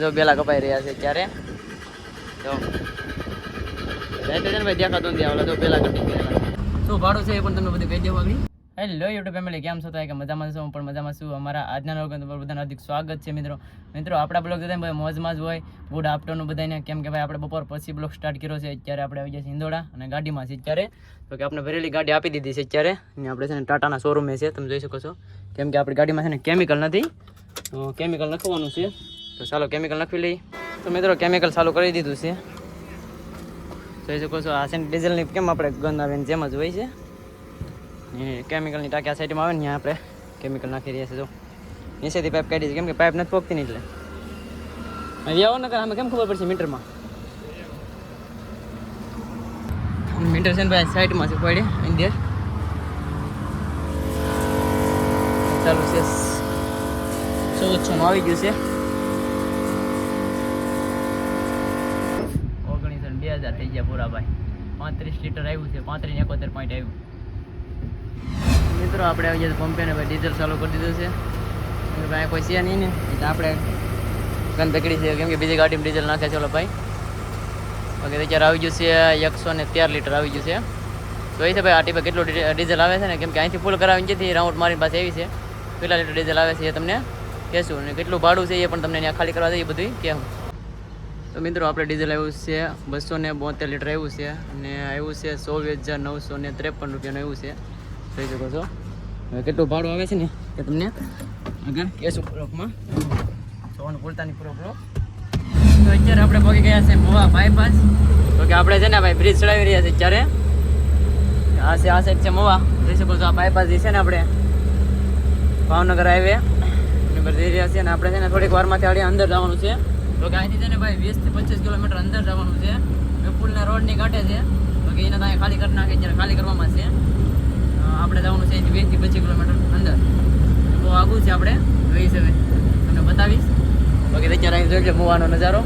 જો બેલા કપાઈ રહ્યા છે ત્યારે તો ભાઈ દેખાતું નથી આવડે તો પેલા કટી ગયા શું ભાડું છે એ પણ તમને બધું કહી દેવું આગળ. હેલો યુટ્યુબ ફેમિલી, કેમ છો? તો કે મજામાં છું, હું પણ મજામાં છું. અમારા આજના લોકો તમારું બધાનું હાર્દિક સ્વાગત છે મિત્રો. આપણા બ્લોગ બધા મોજમાં જ હોય. ગુડ આફ્ટરનૂન બધાને. કેમ કે ભાઈ આપણે બપોર પછી બ્લોગ સ્ટાર્ટ કર્યો છે. અત્યારે આપણે આવી ગયા છીએ હિંદોડા અને ગાડીમાં છે અત્યારે. તો કે આપણે ભરેલી ગાડી આપી દીધી છે અત્યારે. અને આપણે છે ને ટાટાના શોરૂમે છે, તમે જોઈ શકો છો. કેમ કે આપણી ગાડીમાં છે ને કેમિકલ નથી, કેમિકલ નાખવાનું છે. તો ચાલો કેમિકલ નાખી લઈએ. તો મિત્રો કેમિકલ ચાલુ કરી દીધું છે, જોઈ શકો છો. આ છે ને ડીઝલની કેમ આપણે ગંધ આવે જેમ જ હોય છે. કેમિકલની ટાંકી આ સાઈડમાં આવે ને ત્યાં આપણે કેમિકલ નાખી રહ્યા છીએ. જો નીચેથી પાઇપ કાઢી છે, કેમ કે પાઇપ નથી પોકતી ને એટલે હવે આવો ને આમે કેમ ખબર પડશે મીટરમાં. મીટર છે ને ભાઈ સાઈડમાં છે પડે અંદર ચાલુ છે. 1400 આવી ગયું છે. 19,000 થઈ ગયા પૂરા ભાઈ. 35 લીટર આવ્યું છે, 35-71 પોઈન્ટ આવ્યું. મિત્રો આપણે આવી જાય પંપે ને ભાઈ ડીઝલ ચાલુ કરી દીધું છે. ભાઈ કોઈ છે નહીં ને એટલે આપણે ગન પકડી છે, કેમ કે બીજી ગાડીમાં ડીઝલ નાખે છે ઓલો ભાઈ. બાકી અત્યારે આવી ગયું છે 113 લીટર આવી ગયું છે. તો એ છે ભાઈ આ ટીપે કેટલું ડીઝલ આવે છે ને, કેમ કે અહીંથી ફૂલ કરાવીને જેથી રાઉન્ડ મારીને પાસે આવી છે કેટલા લીટર ડીઝલ આવે છે એ તમને કહેશું. અને કેટલું ભાડું છે એ પણ તમને ત્યાં ખાલી કરવા દઈએ બધું કહેવું. તો મિત્રો આપણે ડીઝલ આવ્યું છે 272 લીટર આવ્યું છે અને આવ્યું છે 24,953 રૂપિયાનું આવ્યું છે. જોઈ શકો છો. હવે કેટલું ભાડું આવે છે ને એ તમને આગળ કહેશું બ્લોકમાં. જોવાનું ભૂલતા નહીં પૂરો બ્લોક. તો અત્યારે આપણે પહોંચી ગયા છે મોવા બાયપાસ. તો કે આપણે છે ને ભાઈ બ્રિજ ચડાવી રહ્યા છે અત્યારે. આ સાઈડ છે મોવા, જોઈ શકો છો. આ બાયપાસ જે છે ને આપણે ભાવનગર હાઈવે નંબર જઈ રહ્યા છીએ અને આપણે છે ને થોડીક વારમાંથી આડી અંદર જવાનું છે. તો કે અહીંથી છે ને ભાઈ 20 થી 25 કિલોમીટર અંદર જવાનું છે. પુલના રોડની કાંઠે છે. તો કે એને ત્યાં ખાલી કરી નાખે, અત્યારે ખાલી કરવામાં છે. આપણે જવાનું છે અહીંથી 20 થી 25 કિલોમીટર અંદર. બહુ આઘું છે, આપણે જોઈ છે તમને બતાવીશ. બાકી અત્યારે અહીં જોઈ લો મોવાનો નજારો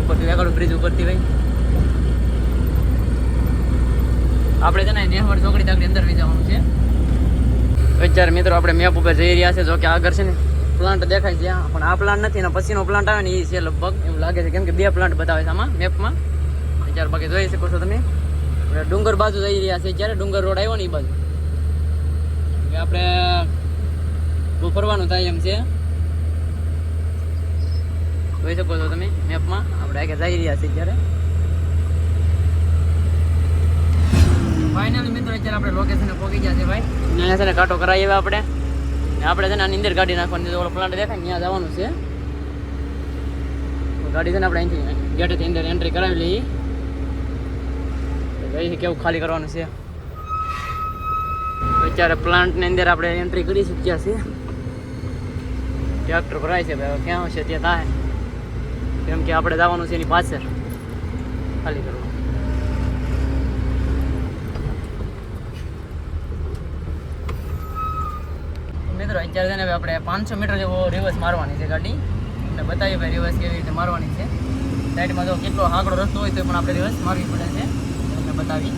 ઉપરથી આગળ બ્રિજ ઉપરથી ભાઈ. આપણે છે ને નેહવડ ચોકડી તાકડી અંદર જઈ જવાનું છે. અત્યારે મિત્રો આપણે મેપ ઉપર જઈ રહ્યા છે. જો કે આગળ છે ને પ્લાન્ટ દેખાય છે, પણ આ પ્લાન્ટ નથી ને પછીનો પ્લાન્ટ આવે ને એ છે લગભગ એવું લાગે છે, કેમ કે 2 પ્લાન્ટ બતાવે છે આમાં મેપમાં. અત્યારે બાકી જોઈ શકો છો તમે આપણે ડુંગર બાજુ જઈ રહ્યા છે. જ્યારે ડુંગર રોડ આવ્યો ને એ બાજુ આપણે બહુ ફરવાનું થાય એમ છે, જોઈ શકો છો તમે મેપમાં. આપણે આગળ જઈ રહ્યા છીએ ત્યારે. ફાઇનલી મિત્રો અત્યારે આપણે લોકેશને પહોંચી ગયા છે ભાઈ. અહીંયા છે ને કાંટો કરાવી આવ્યા આપણે છે ને આની અંદર ગાડી નાખવાની. ઓલો પ્લાન્ટ દેખાય ત્યાં જવાનું છે. ગાડી છે ને આપણે અહીંથી ગેટેથી અંદર એન્ટ્રી કરાવી લઈએ. અહીંથી કેવું ખાલી કરવાનું છે. અત્યારે પ્લાન્ટની અંદર આપણે એન્ટ્રી કરી શક્યા છીએ. ટ્રેક્ટર ભરાય છે ભાઈ, ક્યાં હશે ત્યાં થાય, કેમ કે આપણે જવાનું છે એની પાછળ ખાલી કરવાનું. મિત્રો અત્યારે છે ને આપણે 500 મીટર જેવો રિવર્સ મારવાની છે ગાડી. તમને બતાવીએ ભાઈ રિવર્સ કેવી રીતે મારવાની છે. સાઈડમાં જો કેટલો આંકડો રસ્તો હોય તો પણ આપણે રિવર્સ મારવી પડે છે, તમને બતાવી.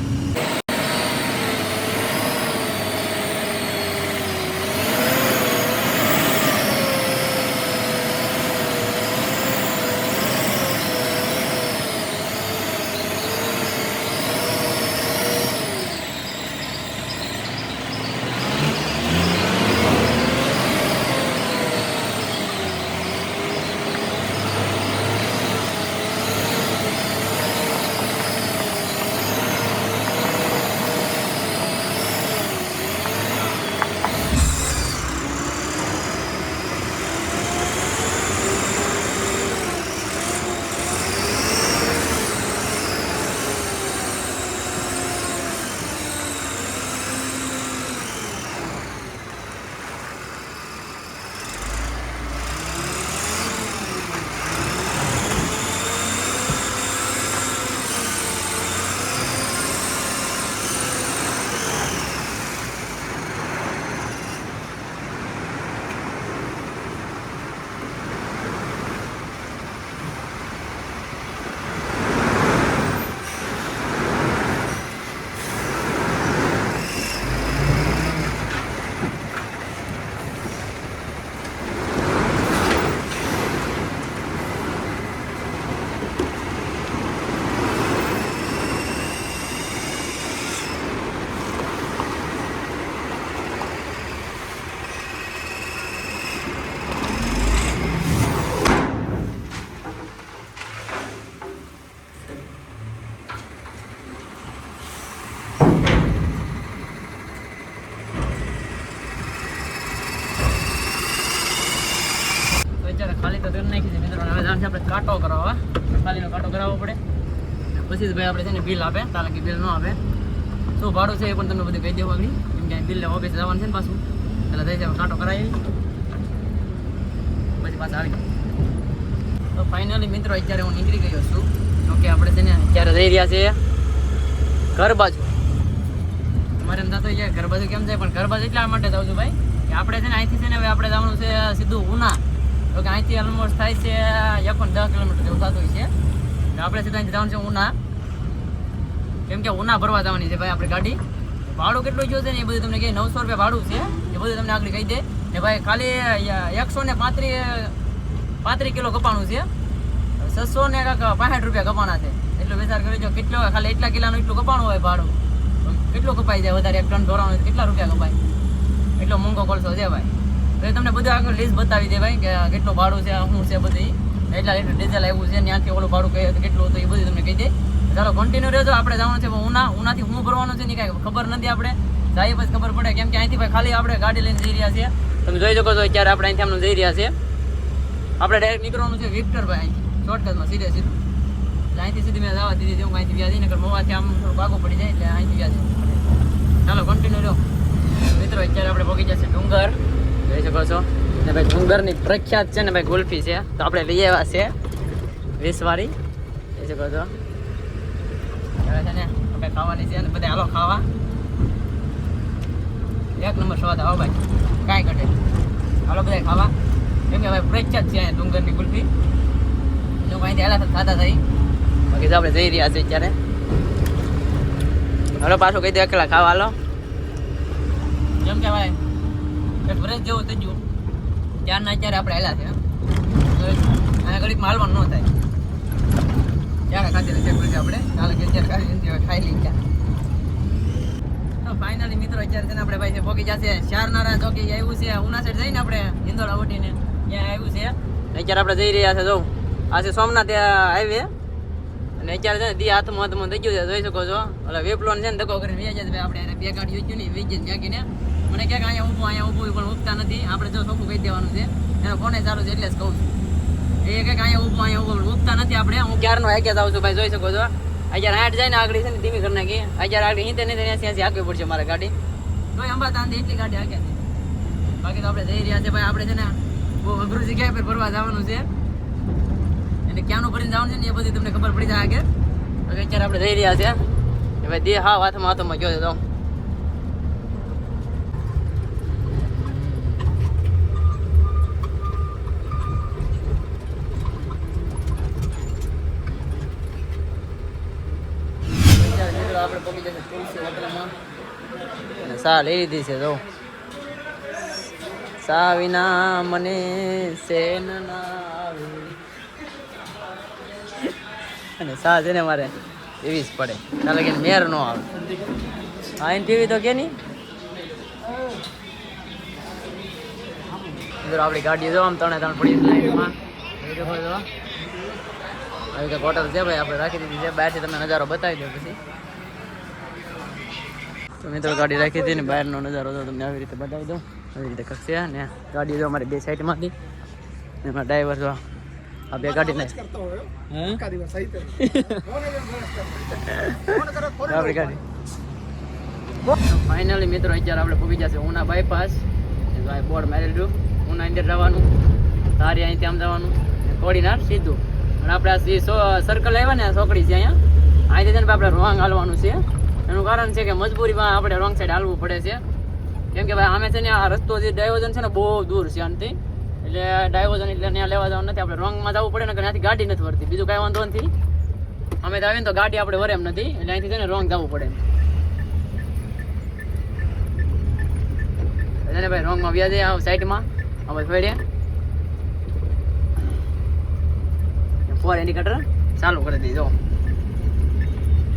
કરી નાખી છે મિત્રો. હવે જાણ છે આપણે કાંટો કરાવવા, ખાલીનો કાંટો કરાવવો પડે પછી જ ભાઈ આપણે છે ને બિલ આપે. કારણ કે બિલ ન આપે શું ભાડું છે એ પણ તમને બધું કહી દેવું આગળ. કેમ કે બિલ ઓફિસ જવાનું છે ને પાછું એટલે થઈ જાય કાંટો કરાવી પછી પાછા આવી. તો ફાઇનલી મિત્રો અત્યારે હું નીકળી ગયો છું. જોકે આપણે છે ને અત્યારે જઈ રહ્યા છીએ ઘર બાજુ. તમારે એમ થતો હોય ઘર બાજુ કેમ જાય, પણ ઘર બાજુ એટલા માટે જાઉં છું ભાઈ કે આપણે છે ને અહીંથી છે ને હવે આપણે જવાનું છે સીધું ઉના. તો કે અહીંથી ઓલમોસ્ટ થાય છે 10 કિલોમીટર જેવું થતું હોય છે. આપણે સીધા અહીંથી જવાનું છે ઉના. કેમ કે ઉના ભરવા જવાની છે ભાઈ આપણે ગાડી. ભાડું કેટલું જોયું છે ને એ બધું તમને કહે 900 રૂપિયા ભાડું છે એ બધું તમને આગળ કહી દે ને ભાઈ. ખાલી 135 કિલો કપાણું છે, 600 ને કાંક 65 રૂપિયા કપાણા છે. એટલો વિચાર કરી જો કેટલો ખાલી એટલા કિલાનું એટલું કપાણું હોય ભાડું. કેટલું કપાઈ જાય વધારે 1 ટન ઢોરાનું કેટલા રૂપિયા કપાય, એટલો મોંઘો કોલસો છે ભાઈ. તો એ તમને બધું આગળ લિસ્ટ બતાવી દે ભાઈ કે કેટલું ભાડું છે શું છે બધી. એટલા લીટર ડીઝલ આવ્યું છે ત્યાંથી ઓલું ભાડું કહે કેટલું હતું એ બધું તમને કહી દે. ચાલો કન્ટિન્યુ રહેજો. આપણે જવાનું છે ઉનાથી હું ભરવાનું છે ને કાંઈ ખબર નથી. આપણે જઈએ પછી ખબર પડે. કેમ કે અહીંથી ભાઈ ખાલી આપણે ગાડી લઈને જઈ રહ્યા છીએ. તમે જોઈ શકો છો અત્યારે આપણે અહીંથી આમનું જઈ રહ્યા છીએ. આપણે ડાયરેક્ટ નીકળવાનું છે વિક્ટર ભાઈ અહીંથી શોર્ટકટમાં સીધે સીધું. એટલે અહીંથી સીધી મેં જવા દીધી હું અહીંથી વ્યાજ નકર મોવાથી આમ થોડું આગું પડી જાય એટલે અહીંથી વ્યાજ. ચાલો કન્ટિન્યુ રહો મિત્રો. અત્યારે આપણે પહોંચી જશે ડુંગર, જોઈ શકો છો ને ભાઈ. ડુંગરની પ્રખ્યાત છે ને ભાઈ ગુલ્ફી છે, તો આપણે લઈ આવ્યા છે 20 વાળી. જોઈ શકો છો હવે છે ને આપણે ખાવાની છે અને બધા હાલો ખાવા. 1 નંબર સ્વાદ આવો ભાઈ, કાંઈ ઘટે. હાલો બધા ખાવા. કેમ કે ભાઈ પ્રખ્યાત છે અહીંયા ડુંગરની ગુલ્ફી. જો અહીંથી હેલા ખાતા થઈ બાકી તો આપણે જઈ રહ્યા છીએ અત્યારે. હાલો પાછું કહી દે એકલા ખાવા હાલો. જેમ કે ભાઈ એક વર્ષ જેવું થઈ ગયું ત્યારના અત્યારે આપણે હેલા છે. અહીંયા ઘડીકમાં હાલવાનું ન થાય ત્યારે ખાતી નથી આપણે. ચાલો કે અત્યારે ખાઈ લઈ ગયા. તો ફાઇનલી મિત્રો અત્યારે છે ને આપણે ભાઈ પહોંચી જશે ચારનારા ચોકી આવ્યું છે. ઉના સાઈડ જઈને આપણે હિંદોળા ઉઠીને ત્યાં આવ્યું છે. અત્યારે આપણે જઈ રહ્યા છે. જો આ છે સોમનાથ હાઈવે અને અત્યારે છે ને દી હાથમાં થઈ ગયું છે. જોઈ શકો છો એટલે વેપલોન છે ને ધક્કો કરીને વે જાય ભાઈ. આપણે બે ગાડી જોઈ ને વીજ જાગીને મને ક્યાંક અહીંયા ઊભું પણ ઉગતા નથી. આપણે જો ચોખ્ખું કહી દેવાનું છે એનો ફોને ચાલુ છે એટલે જ કહું છું. એ કંઈક અહીંયા ઊભું ઉગતા નથી. આપણે હું ક્યારનો હાક્યા જાઉં છું ભાઈ. જોઈ શકો છો અત્યારે 8 જાય ને આગળ છે ને ધીમી કરી નાખી. અત્યારે આગળ 70 ને 80 હાંકવી પડશે મારે ગાડી. તો અંબા તાંધી એટલી ગાડી હાંક્યા છે. બાકી તો આપણે જઈ રહ્યા છે ભાઈ. આપણે છે ને બહુ અઘરું જગ્યાએ પર ફરવા જવાનું છે એટલે ક્યાંનું ભરીને જવાનું છે ને એ બધી તમને ખબર પડી જાય આગળ. અત્યારે આપણે જઈ રહ્યા છે ભાઈ. દે હા હાથમાં ગયો તો આપણે પહોંચી જશે તુલસી હોટલમાં અને સા લઈ લીધી છે. જો સા વિના મને સેન ના આવે અને સા છે ને મારે એવી જ પડે. ચાલે કે મેર ન આવે. હા એને પીવી તો કે નહીં. આપણી ગાડી જો આમ 3 પડી લાઈનમાં. આવી કંઈક હોટલ છે ભાઈ. આપણે રાખી દીધી છે. બહારથી તમને નજારો બતાવી દો પછી. તો મિત્રો ગાડી રાખી હતી ને બહારનો નજારો તો તમને આવી રીતે બતાવી દઉં. આવી રીતે કક્ષે ને ગાડી જો અમારી 2 સાઈડમાંથી ને એમાં ડ્રાઈવર જો આ 2 ગાડીને આપણી ગાડી. ફાઇનલી મિત્રો અત્યારે આપણે પહોંચી જશે ઉના બાયપાસ. બોર્ડ મારેલું ઉના અંદર જવાનું, તારી અહીંથી આમ જવાનું, કોડીનાર સીધું. અને આપણે આ સર્કલ આવ્યા ને ચોકડી છે અહીંયા, અહીંથી છે ને આપણે રોંગ હાલવાનું છે. એનું કારણ છે કે મજબૂરીમાં આપણે રોંગ સાઈડ હાલવું પડે છે. કેમ કે ભાઈ આમે છે ને આ રસ્તો જે ડાયવર્ઝન છે ને બહુ દૂર છે આનાથી. એટલે ડાયવર્ઝન એટલે ત્યાં લેવા જવાનું નથી. આપણે રોંગમાં જવું પડે ને કે ત્યાંથી ગાડી નથી વળતી. બીજું કાંઈ વાંધો નથી. અમે તો આવીને તો ગાડી આપણે વરે એમ નથી. એટલે અહીંથી છે ને રોંગ જવું પડે. એટલે ભાઈ રોંગમાં વ્યાજે આવ સાઈડમાં અમે ફેડે 4 ઇન્ડિકેટર ચાલુ કરી દીધો.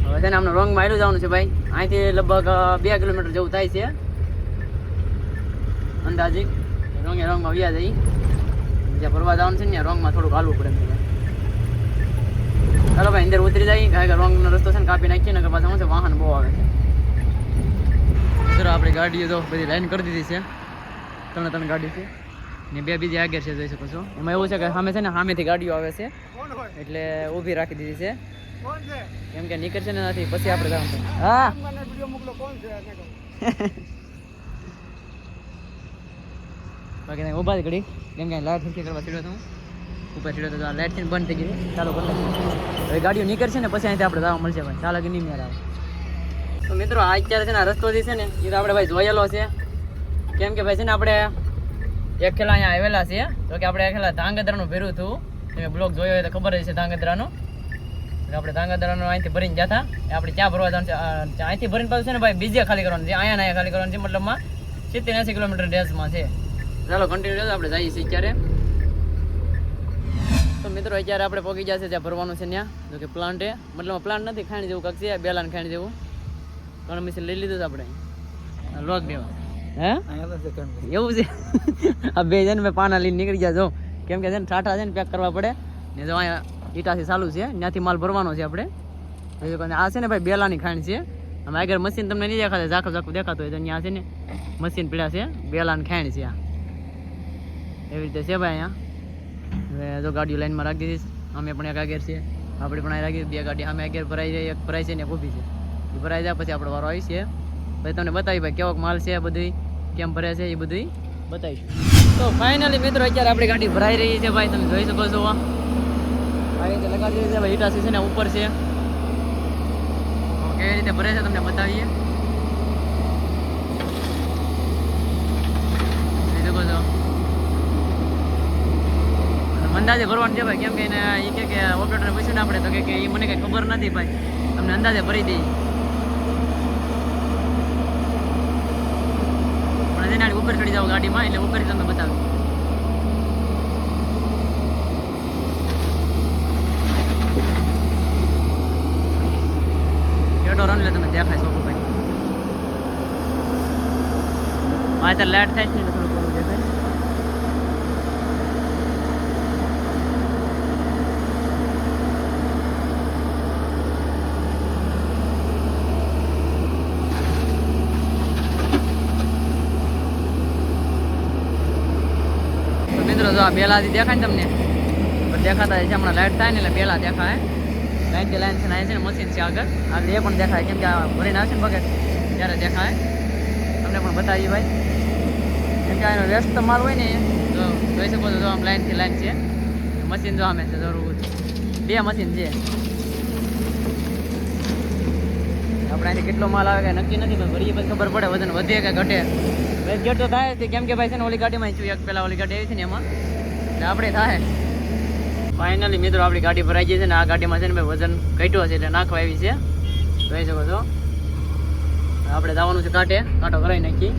હવે છે ને અમને રોંગમાં આવેલું જવાનું છે ભાઈ. અહીંથી લગભગ 2 કિલોમીટર જેવું થાય છે અંદાજિક. રોંગમાં વ્યા જઈ જ્યાં ફરવા જવાનું છે ને રોંગમાં થોડુંક હાલવું પડે. ચાલો ભાઈ અંદર ઉતરી જાય. કારણ કે રોંગનો રસ્તો છે ને કાપી નાખીએ ને પાછા શું છે વાહન બહુ આવે છે. સર આપણી ગાડીઓ તો બધી લાઈન કરી દીધી છે. 3 ગાડી છે. ને બે બીજી આગળ છે જોઈ શકો છો. એમાં એવું છે કે સામે છે ને સામેથી ગાડીઓ આવે છે એટલે ઊભી રાખી દીધી છે કેમ કે નીકળશે ને નથી પછી આપણે જવાનું. હા બાકી ત્યાં ઊભા જ ઘડી કેમ કે લાઇટ ફીકી કરવા ચડ્યો હતો ઉપર ચડ્યો તો લાઇટ છે બંધ થઈ ગઈ ચાલો કરી હવે ગાડીઓ નીકળશે ને પછી અહીંથી આપણે જવા મળશે ભાઈ ચાલો કે નહીં મેળ આવે. તો મિત્રો આ અત્યારે છે ને રસ્તો જે છે ને એ તો આપણે ભાઈ જોયેલો છે કેમ કે ભાઈ છે ને આપણે એક ખેલા અહીંયા આવેલા છે તો કે આપણે ખેલા ધાંગધ્રાનું ભેરું હતું તમે બ્લોગ જોયો હોય તો ખબર જ છે ધાંગધ્રાનો. આપણે ધાંગધ્રાનો અહીંથી ભરીને ગયા હતા આપણે ક્યાં ભરવા જવાનું છે અહીંથી ભરીને પાછું છે ને ભાઈ બીજે ખાલી કરવાનું છે અહીંયા ખાલી કરવાનું છે મતલબમાં 70-80 કિલોમીટર રેન્જમાં છે. ચાલો કન્ટિન્યુ આપણે જઈએ છીએ અત્યારે. તો મિત્રો અત્યારે આપણે પહોંચી જશે ત્યાં ભરવાનું છે ત્યાં જો કે પ્લાન્ટ એ મતલબ પ્લાન્ટ નથી ખાણી જેવું કાંક છે બેલાને ખાણી જેવું ત્રણ મશીન લઈ લીધું છે આપણે લોક દેવા. હે એવું છે આ બે છે ને મેં પાના લઈને નીકળી ગયા જો કેમ કે છે ને ઠાઠા છે ને પેક કરવા પડે ને જો અહીંયા ઈટાથી ચાલુ છે ત્યાંથી માલ ભરવાનો છે આપણે. આ છે ને ભાઈ બેલાની ખાંડ છે અમે આગળ મશીન તમને નહીં દેખાશે ઝાખું ઝાખું દેખાતું હોય તો ત્યાં છે ને મશીન પીડા છે બેલાની ખાંડ છે આ એવી રીતે છે ભાઈ અહીંયા. હવે જો ગાડીઓ લાઈનમાં રાખી દીધીશ અમે પણ એક આગળ છે આપણે પણ અહીં રાખી બે ગાડી અમે આગળ ભરાઈ જાય એક ભરાય છે ને એક ઊભી છે એ ભરાઈ જાય પછી આપણે વારો આવી છે પછી તમને બતાવી ભાઈ કેવો માલ છે બધું કેમ ભરે છે એ બધું બતાવીશું. તો ફાઇનલી મિત્રો અત્યારે આપણી ગાડી ભરાઈ રહી છે ભાઈ તમે જોઈ શકો છો આ રીતે લગાડી દીધી છે ભાઈ ઈટાસી છે ને ઉપર છે કેવી રીતે ભરે છે તમને બતાવીએ જોઈ શકો છો. અંદાજે ભરવાનું છે ભાઈ કેમ કે એને એ કે ઓપરેટરને પૂછ્યું ને આપણે તો કે એ મને કંઈ ખબર નથી ભાઈ તમને અંદાજે ભરી દઈએ પણ એના ઉપર ચડી જાવ ગાડીમાં એટલે ઉપર તમને બતાવું. કેટો રન એટલે તમે દેખાય છો ભાઈ આ તો લાઈટ થાય છે ને થોડું થોડું દેખાય. જો આ બેલાથી દેખાય ને તમને દેખાતા છે હમણાં લાઈટ થાય ને એટલે બેલા દેખાય લાઈનથી લાઈન છે ને છે ને મશીન છે આગળ આગળ એ પણ દેખાય કેમ કે આ ભરીને આવશે ને બકેટ ત્યારે દેખાય તમને પણ બતાવીએ ભાઈ કેમ કે એનો વ્યસ્ત માલ હોય ને જો જોઈ શકો છો આમ લાઈનથી લાઈન છે મશીન જો અમે છે જરૂર બે મશીન છે આપણે અહીંથી કેટલો માલ આવે કે નક્કી નથી પણ ભરીએ પછી ખબર પડે વજન વધે કે ઘટે વેટ તો થાય છે કેમ કે ભાઈ છે ને ઓલી ગાડીમાં છું એક પહેલાં ઓલી ગાડી આવી છે ને એમાં એટલે આપણે થાય. ફાઇનલી મિત્રો આપણી ગાડી ભરાઈ ગઈ છે ને આ ગાડીમાં છે ને ભાઈ વજન ઘટ્યો છે એટલે નાખવા આવી છે જોઈ શકો છો. આપણે જવાનું છે કાંટો કરાવી નાખી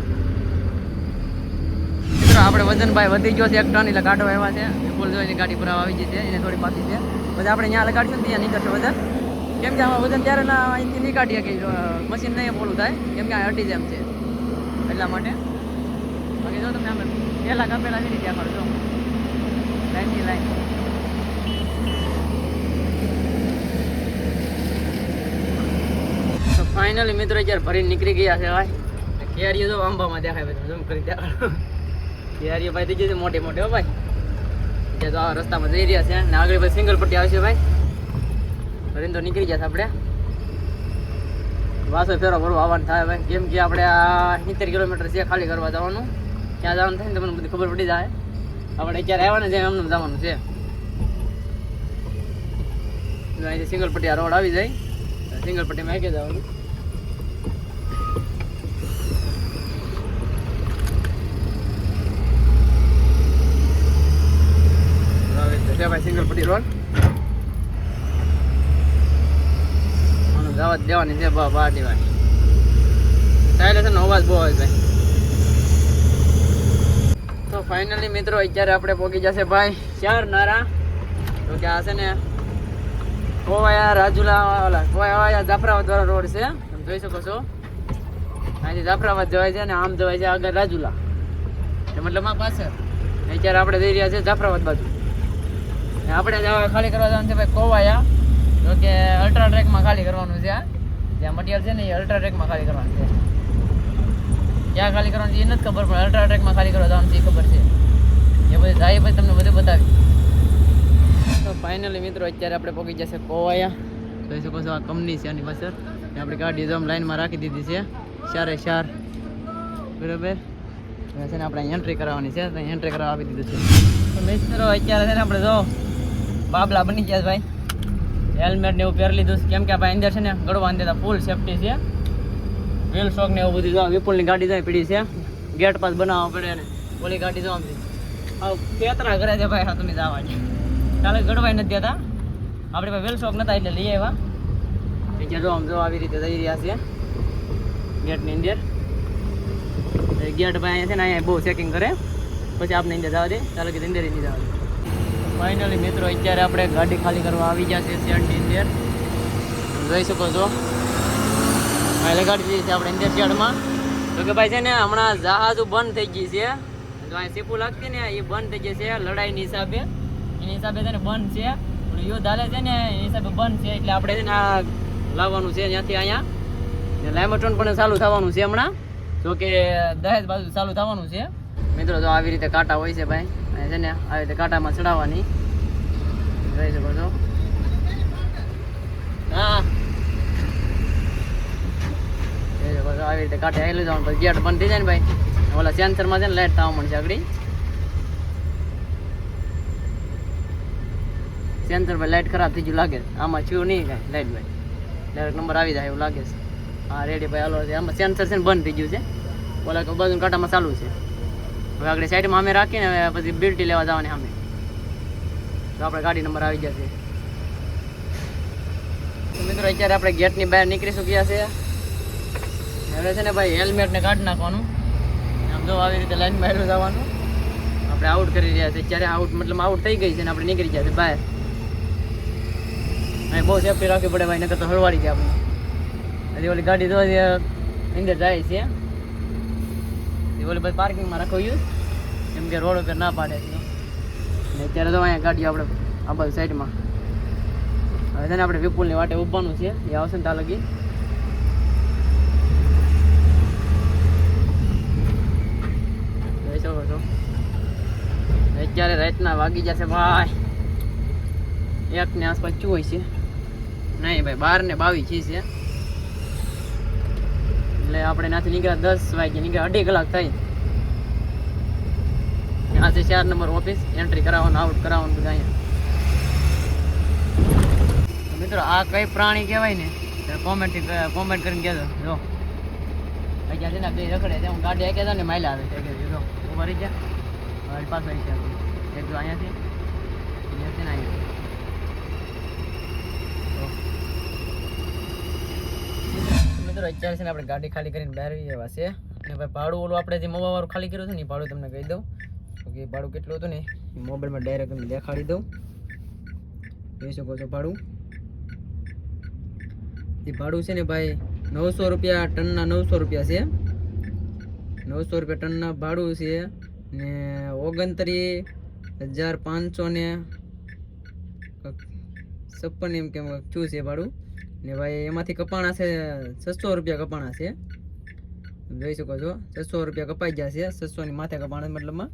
મિત્રો આપણે વજન ભાઈ વધી ગયો છે 1 ટન એટલે કાંટો આવ્યા છે ફૂલ જોઈને ગાડી ભરાવા આવી ગઈ છે એને થોડી બાકી છે પછી આપણે ત્યાં લગાડીશું ને ત્યાં નીકળશે વજન કેમ કે આમાં વજન ત્યારે ના અહીંથી નહીં કાઢીએ કે મશીન નહીં પોલું થાય કેમ કે આ હટી જેમ છે એટલા માટે. બાકી જો તમને અમે પહેલાં કાપેલા છે ને ત્યાં કરજો લાઈનથી લાઈન. તો ફાઇનલી મિત્રો અત્યારે ભરીને નીકળી ગયા છે ભાઈ કેરીઓ જો આંબામાં દેખાય ભાઈ ઝૂમ કરી દેખાડો કેરીઓ ભાઈ થઈ ગઈ છે મોટી મોટી હો ભાઈ ત્યાં તો આ રસ્તામાં જઈ રહ્યા છે ને આગળ ભાઈ સિંગલ પટ્ટી આવશે ભાઈ ભરીને તો નીકળી ગયા છે આપણે વાસો ફેરો ભરવા આવવાનું થાય ભાઈ કેમ કે આપણે આ 70 કિલોમીટર છે ખાલી કરવા જવાનું ક્યાં જવાનું થાય ને તમને બધી ખબર પડી જાય આપણે અત્યારે આવવાને છે એમને જવાનું છે અહીંથી સિંગલ પટ્ટી આ રોડ આવી જાય સિંગલ પટ્ટીમાં આવી જવાનું છે ભાઈ સિંગલ પટ્ટી રોડ જવા દેવાની છે બહાર દેવાની સાયલેન્સરનો અવાજ બહુ આવે ભાઈ. તો ફાઇનલી મિત્રો અત્યારે આપણે પહોંચી જશે ભાઈ 4 નારા તો કે આ છે ને કોવાયા રાજુલા ઓલા કોવાયા જાફરાબાદ વાળો રોડ છે તમે જોઈ શકો છો અહીંથી જાફરાબાદ જવાય છે અને આમ જવાય છે આગળ રાજુલા મતલબ આ પાછળ અત્યારે આપણે જઈ રહ્યા છે જાફરાબાદ બાજુ આપણે ખાલી કરવા જવાનું છે ભાઈ કોવાયા તો કે અલ્ટ્રા ટ્રેકમાં ખાલી કરવાનું છે જ્યાં મટીરિયલ છે ને એ અલ્ટ્રા ટ્રેકમાં ખાલી કરવાનું છે ક્યાં ખાલી કરવાનું છે એ નથી ખબર પણ અલ્ટ્રા ટ્રેકમાં ખાલી કરવા જવાનું છે એ ખબર છે એ બધું જાય પછી તમને બધું બતાવી. તો ફાઇનલી મિત્રો અત્યારે આપણે પહોંચી જશે કોવાયા. જોઈ શકો છો આ કંપની છે આની પાછળ. આપણી ગાડી જો લાઈનમાં રાખી દીધી છે 4 બરાબર. હવે છે ને આપણે એન્ટ્રી કરાવવાની છે તો એન્ટ્રી કરાવવા આપી દીધું છે. તો મિત્રો અત્યારે છે ને આપણે જો બાબલા બની ગયા ભાઈ. હેલ્મેટ ને એવું પહેરી લીધું છે કેમ કે ભાઈ અંદર છે ને ગળવા અંદર ફૂલ સેફટી છે. વ્હીલ શોક ને એવું બધું જો વિપુલની ગાડી જાય પડી છે. ગેટ પાસ બનાવવા પડે ને ઓલી ગાડી જો આમ કેતરા કરે છે ભાઈ. હા તમે જવા છે કાલે ગળવાઈ નથી દેતા. આપણે ભાઈ વ્હીલ શોક નતા એટલે લઈ આવ્યા. ત્યાં જો આમ જો આવી રીતે જઈ રહ્યા છે ગેટની અંદર. ગેટ ભાઈ છે ને અહીંયા બહુ ચેકિંગ કરે પછી આપણે અંદર જવા દે. ચાલો કે અંદર નહીં જવા દે. ફાઇનલી મિત્રો અત્યારે આપણે ગાડી ખાલી કરવા આવી ગયા છે શેડની અંદર. જોઈ શકો છો એટલે ગાડી જઈએ છીએ આપણે અંદર શેડમાં. તો કે ભાઈ છે ને હમણાં જહાજો બંધ થઈ ગઈ છે. જો અહીં સીપું લાગતી ને એ બંધ થઈ ગઈ છે લડાઈની હિસાબે. એની હિસાબે છે ને બંધ છે. યુદ્ધ હાલે છે ને એ હિસાબે બંધ છે એટલે આપણે છે ને આ લાવવાનું છે ત્યાંથી અહીંયા. લાઇમોટ્રોન પણ ચાલુ થવાનું છે હમણાં. જો કે દહેજ બાજુ ચાલુ થવાનું છે મિત્રો. જો આવી રીતે કાંટા હોય છે ભાઈ. અહીં છે ને આવી રીતે કાંટામાં ચડાવવાની. જોઈ શકો છો. હા જોઈ શકો છો આવી રીતે કાંટે આવેલું જવાનું પછી ગેટ બંધ થઈ જાય ને ભાઈ. ઓલા સેન્સરમાં છે ને લાઇટ થવા મળશે આગળ. સેન્સર ભાઈ લાઇટ ખરાબ થઈ ગયું લાગે. આમાં થયું નહીં કાંઈ લાઇટ ભાઈ. ડાયરેક્ટ નંબર આવી જાય એવું લાગે છે. હા રેડી ભાઈ હાલો છે. આમાં સેન્સર છે ને બંધ થઈ ગયું છે. ઓલા બાજુ કાંટામાં ચાલુ છે. હવે આગળ સાઈડમાં અમે રાખીને પછી બિલ્ટી લેવા જવાની સામે. તો આપણે ગાડી નંબર આવી જશે. તો મિત્રો અત્યારે આપણે ગેટની બહાર નીકળી ચૂક્યા છે. હવે છે ને ભાઈ હેલ્મેટને કાઢી નાખવાનું. આમ જો આવી રીતે લાઈનમાં હેલું જવાનું. આપણે આઉટ કરી રહ્યા છીએ અત્યારે. આઉટ મતલબ આઉટ થઈ ગઈ છે ને આપણે નીકળી ગયા છે બહાર. અહીં બહુ સેફટી રાખવી પડે ભાઈ નકર તો હળવાડી જાય આપણે. હજી ઓલી ગાડી તો અંદર જાય છે. ઓલી બધી પાર્કિંગમાં રાખવ્યું કેમ કે રોડ ઉપર ના પાડે છે. ને અત્યારે તો અહીંયા ગાડીઓ આપણે આ બાજુ સાઈડમાં. હવે છે ને આપણે વિપુલની વાટે ઊભવાનું છે. એ આવશે ને ત્યાં લગી. જોઈ શકો છો અત્યારે રાતના વાગી જશે ભાઈ 1 ની આસપાસ શું હોય છે. નહીં ભાઈ 12:22 છે. એટલે આપણે ત્યાંથી નીકળ્યા 10 વાગે નીકળ્યા 2.5 કલાક થઈ. આ છે 4 નંબર ઓફિસ. એન્ટ્રી કરાવવાનું આઉટ કરાવવાનું બધું અહીંયા. મિત્રો આ કઈ પ્રાણી કહેવાય ને કોમેન્ટ કરીને કહેજો. જો અહીંયા છે ને બે રખડે છે. હું ગાડી આંકે ને માઇલા આવે છે. જો ઉભા રહી ગયા પાછો આવી ગયા. એક જો અહીંયાથી છે ને અહીંયા. મિત્રો અત્યારે છે ને આપણે ગાડી ખાલી કરીને બહાર આવી એવા છે. અને ભાઈ ભાડું ઓલું આપણે જે મોબાવાળું ખાલી કર્યું હતું ને ભાડું તમને કહી દઉં કે ભાડું કેટલું હતું ને એ મોબાઈલમાં ડાયરેક્ટ તમને દેખાડી દઉં. જોઈ શકો છો ભાડું. એ ભાડું છે ને ભાઈ 900 રૂપિયા ટનના 900 રૂપિયા છે. 900 રૂપિયા ટનના ભાડું છે ને 29,556 એમ કેમ શું છે ભાડું. ને ભાઈ એમાંથી કપાણા છે 600 રૂપિયા કપાણા છે. જોઈ શકો છો 600 રૂપિયા કપાઈ ગયા છે. 600 ની માથે કપાણા મતલબમાં.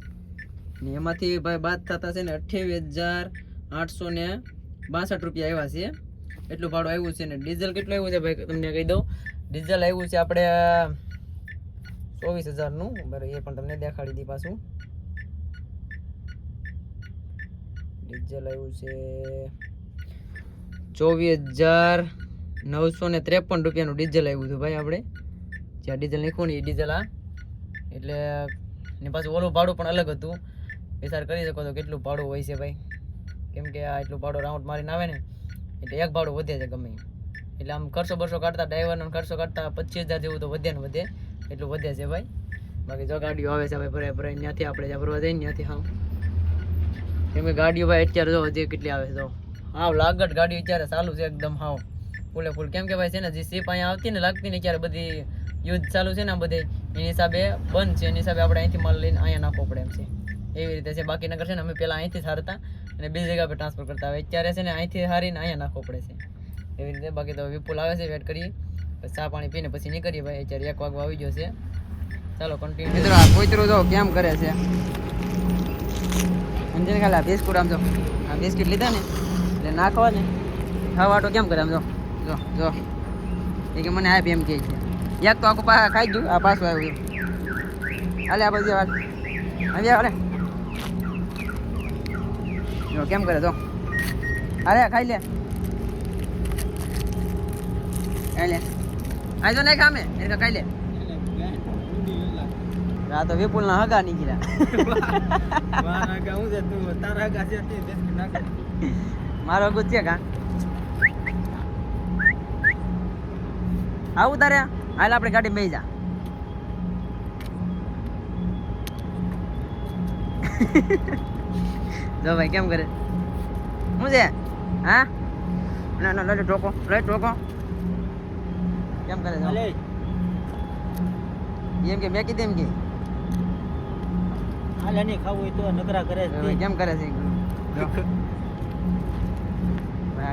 ને એમાંથી ભાઈ બાદ થતા છે ને 28,862 રૂપિયા આવ્યા છે. એટલું ભાડું આવ્યું છે. ને ડીઝલ કેટલું આવ્યું છે ભાઈ તમને કહી દઉં. ડીઝલ આવ્યું છે આપણે 24,000 નું. બરાબર એ પણ તમને દેખાડી દી પાછું. ડીઝલ આવ્યું છે 24,953 રૂપિયાનું ડીઝલ આવ્યું હતું ભાઈ. આપણે જ્યાં ડીઝલ નાખ્યું ને એ ડીઝલ આ એટલે ને પાછું ઓલું ભાડું પણ અલગ હતું. વિચાર કરી શકો તો કેટલું ભાડું હોય છે ભાઈ. કેમ કે આ એટલું ભાડું રાઉન્ડ મારીને આવે ને એટલે એક ભાડું વધે છે ગમે. એટલે આમ ખર્ચો બરસો કાઢતા ડ્રાઈવરનો ખર્ચો કાઢતા 25,000 જેવું તો વધે ને વધે એટલું વધે છે ભાઈ. બાકી જો ગાડીઓ આવે છે ભાઈ ભરાય ભરાય ત્યાંથી આપણે જ્યાં ભરવા જઈએ ત્યાંથી હા. કેમ કે ગાડીઓ ભાઈ અત્યારે જો હજી કેટલી આવે છે. જો હાવ લાગત ગાડી અત્યારે ચાલુ છે એકદમ હાવ ફૂલે ફૂલ. કેમ કે ભાઈ છે ને જે સીપ અહીંયા આવતી ને લાગતી ને ત્યારે બધી યુદ્ધ ચાલુ છે ને બધી એની હિસાબે બંધ છે. એની હિસાબે આપણે અહીંથી માલ લઈને અહીંયા નાખવો પડે એમ છે. એવી રીતે છે. બાકી નગર છે ને અમે પહેલાં અહીંથી સારતા અને બીજી જગ્યા પર ટ્રાન્સફર કરતા. હવે અત્યારે છે ને અહીંથી હારીને અહીંયા નાખવો પડે છે એવી રીતે. બાકી તો વિપુલ આવે છે વેટ કરીએ પછી ચા પાણી પીને પછી નીકળીએ ભાઈ. અત્યારે 1 વાગવા આવી ગયો છે. ચાલો કન્ટિન્યુ. મિત્રો આ કોઈતરું જો કેમ કરે છે સમજીને ખાલી આ બિસ્કુટ આમ જો આ બિસ્કિટ લીધા ને એટલે નાખવા ને ખાવાટો કેમ કરે આમ જો જો જો એ કે મને આપી એમ કહે છે એક તો આખું ખાઈ ગયું આ પાછું આવ્યું હાલે આ બધી વાત આવી હાલે જો કેમ કરે જો અરે ખાઈ લે આ જો નહીં ખામે એને ખાઈ લે આ તો વિપુલ ના હગા નીકળ્યા મારો હગું છે કા આવું તારે હાલ આપણે ગાડી બેસી જા જો ભાઈ કેમ કરે શું છે હા ના ના લઈ ટોકો કેમ કરે એમ કે મેં કીધું એમ કે હાલે નહીં ખાવું હોય તો નકરા કરે છે કેમ કરે છે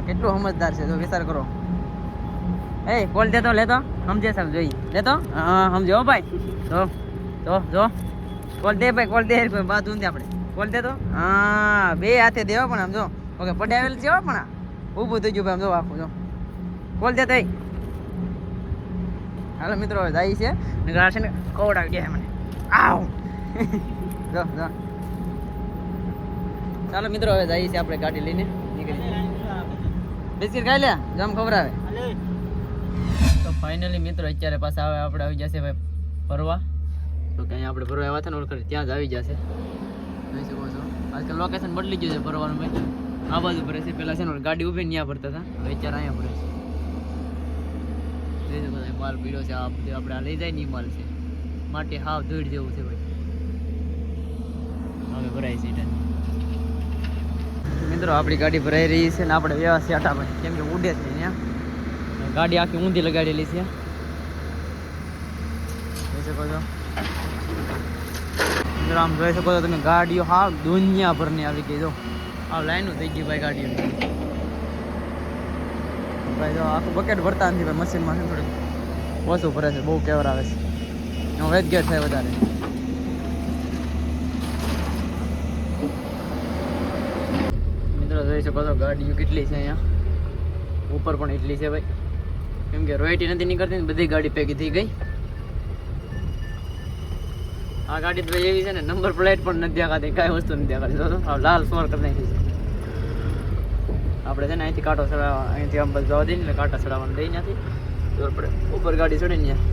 કેટલું સમજદાર છે જો વિચાર કરો એ કોલ દેતો લેતો સમજે સાહેબ જોઈ લેતો હા સમજો ભાઈ જો કોલ દે ભાઈ કોલ દે કોઈ બાદ ઊંધી આપણે કોલ દે તો હા બે હાથે દેવા પણ આમ જો ઓકે પડાવેલ છે પણ ઊભું થઈ ગયું ભાઈ આમ જો આખું જો કોલ દે તઈ હાલો મિત્રો હવે જાય છે નકર છે ને કોવડાવી દે મને આવ જો ચાલો મિત્રો હવે જઈએ છીએ આપણે ગાડી લઈને નીકળી બિસ્કિટ ખાઈ લે જમ ખબર આવે તો ફાઇનલી મિત્રો અત્યારે પાછા આવે આપણે આવી જશે ભાઈ ફરવા તો કે અહીંયા આપણે ફરવા આવ્યા હતા ને ઓળખ ત્યાં જ આવી જશે જોઈ શકો છો આજકાલ લોકેશન બદલી ગયું છે ફરવાનું ભાઈ આ બાજુ ભરે છે પેલા છે ને ગાડી ઊભી ત્યાં ભરતા હતા હવે અત્યારે અહીંયા ભરે છે જોઈ શકો છો માલ પીળો છે આ બધું આપણે આ લઈ જાય નહીં માલ છે માટે હાવ ધૂળ જેવું છે ભાઈ હવે ભરાય છે મિત્રો આપણી ગાડી ભરાઈ રહી છે ને આપણે વ્યવસ્થિત આટા ભાઈ કેમ કે ઉડે છે ત્યાં ગાડી આખી ઊંધી લગાડેલી છે જોઈ શકો છો મિત્રો આમ જોઈ શકો છો તમે ગાડીઓ હાવ દુનિયાભરની આવી ગઈ જો આ લાઈનો થઈ ગઈ ભાઈ ગાડીઓ ભાઈ જો આખું બકેટ ભરતા નથી ભાઈ મશીનમાં છે થોડું ઓછું ભરે છે બહુ કેવર આવે છે વેટ ગેટ થાય વધારે જોઈ શકો છો ગાડીઓ કેટલી છે અહીંયા ઉપર પણ એટલી છે ભાઈ કેમ કે રોયટી નથી નીકળતી ને બધી ગાડી ભેગી થઈ ગઈ આ ગાડી તો એવી છે ને નંબર પ્લેટ પણ નથી દેખાતી કાંઈ વસ્તુ નથી દેખાતી લાલ સોર કરી નાખી છે આપણે છે ને અહીંથી કાંટો ચડાવવા અહીંથી આમ જવા દઈએ ને કાંટા ચડાવવાનું દઈ ત્યાંથી તો આપણે ઉપર ગાડી ચડીને ત્યાં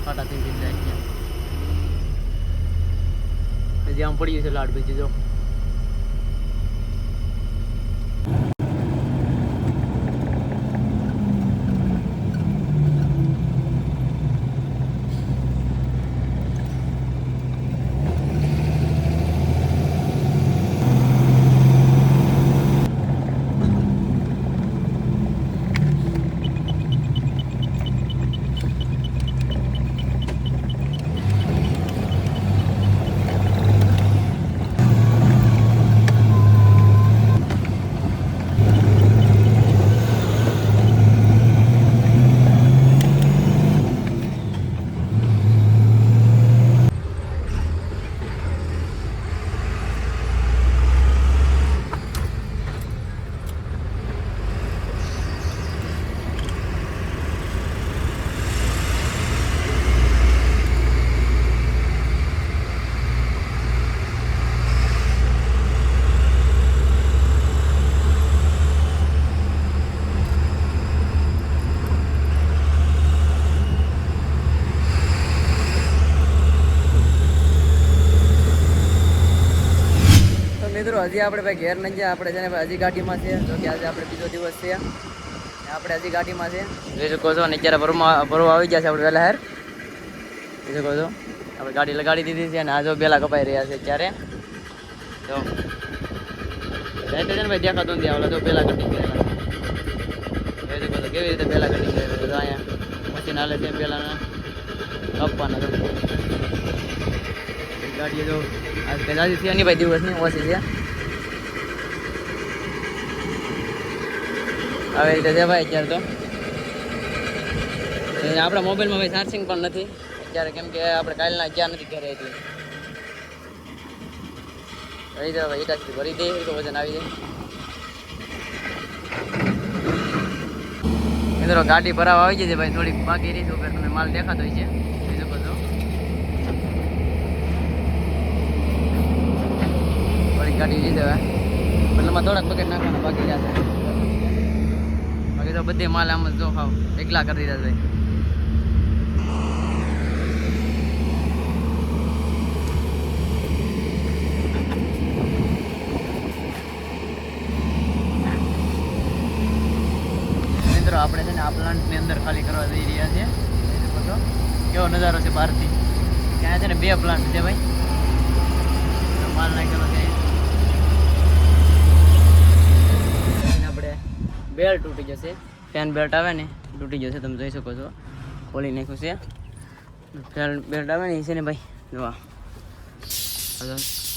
કાંટા થઈ જાય ત્યાં જ્યાં પડ્યું છે લાડ બીજી જો મિત્રો હજી આપણે ભાઈ ઘેર નહીં જાય આપણે છે ને ભાઈ હજી ગાડીમાં છે જો કે આજે આપણે બીજો દિવસ છે આપણે હજી ગાડીમાં છે જોઈ શકો છો અને અત્યારે ભરવા આવી ગયા છે આપણે વહેલા હેર જોઈ શકો છો આપણે ગાડી લગાડી દીધી છે અને આ જો બેલા કપાઈ રહ્યા છે અત્યારે જો છે ને ભાઈ દેખાતો નથી આવડે તો પેલા કટિંગ કરેલા જોઈ શકો છો કેવી રીતે પેલા કટિંગ કરેલા અહીંયા મશીન હાલે છે પેલા કપવાના તો ગાડીઓ જો આજ કદાચ છે નહીં ભાઈ દિવસની ઓછી છે આવી રીતે છે ભાઈ અત્યારે તો આપણા મોબાઈલમાં ભાઈ ચાર્જિંગ પણ નથી અત્યારે, કેમ કે આપણે કાલના ગયા નથી ઘરે એટલે રહી જાય. હવે ઈટાથી ભરી દે તો વજન આવી જાય. મિત્રો ગાડી ભરાવા આવી જશે ભાઈ, થોડીક બાકી રહી તો તમે માલ દેખાતો હોય છે બીજું બધું. થોડીક ગાડી લીધી હવે, મતલબમાં થોડાક બકેટ નાખવાના બાકી રહ્યા છે. બાકી તો બધી માલ આમ જ જો ખાવ એકલા કરી દીધા ભાઈ. મિત્રો આપણે છે ને આ પ્લાન્ટની અંદર ખાલી કરવા જઈ રહ્યા છે. કેવો નજારો છે બહારથી. ત્યાં છે ને 2 પ્લાન્ટ છે ભાઈ, માલ નાખેલો છે. આપણે બેલ્ટ તૂટી જશે, ફેન બેલ્ટ આવે ને તૂટી જશે, તમે જોઈ શકો છો. ખોલી નાખ્યું છે ફેન બેલ્ટ આવે ને છે ને ભાઈ, જોવા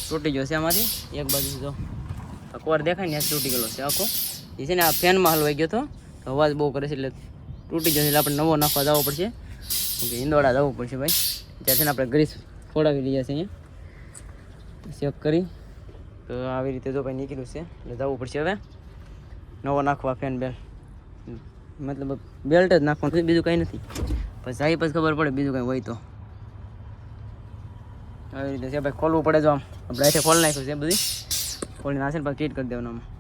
તૂટી જશે આમાંથી એક બાજુ. જો કોર દેખાય ને તૂટી ગયેલો છે આખો. એ છે ને આ ફેનમાં હલવાઈ ગયો હતો, અવાજ બહુ કરે છે એટલે તૂટી જશે. એટલે આપણે નવો નાખવા જવો પડશે, ઈંદોડા જવું પડશે ભાઈ. ત્યાં છે ને આપણે ગ્રીસ ફોડાવી લઈએ છીએ અહીંયા ચેક કરી. તો આવી રીતે જો ભાઈ નીકળ્યું છે એટલે જવું પડશે હવે નવો નાખવા ફેન બેલ્ટ. મતલબ બેલ્ટ જ નાખવાનું, બીજું કંઈ નથી. પછી જાય પછી ખબર પડે બીજું કંઈ હોય તો. આવી રીતે છે ભાઈ, ખોલવું પડે. જો આમ આપણે અહીંથી ખોલી નાખ્યું છે બધી, ખોલીને નાખીને પછી ફિટ કરી દેવાનું આમાં.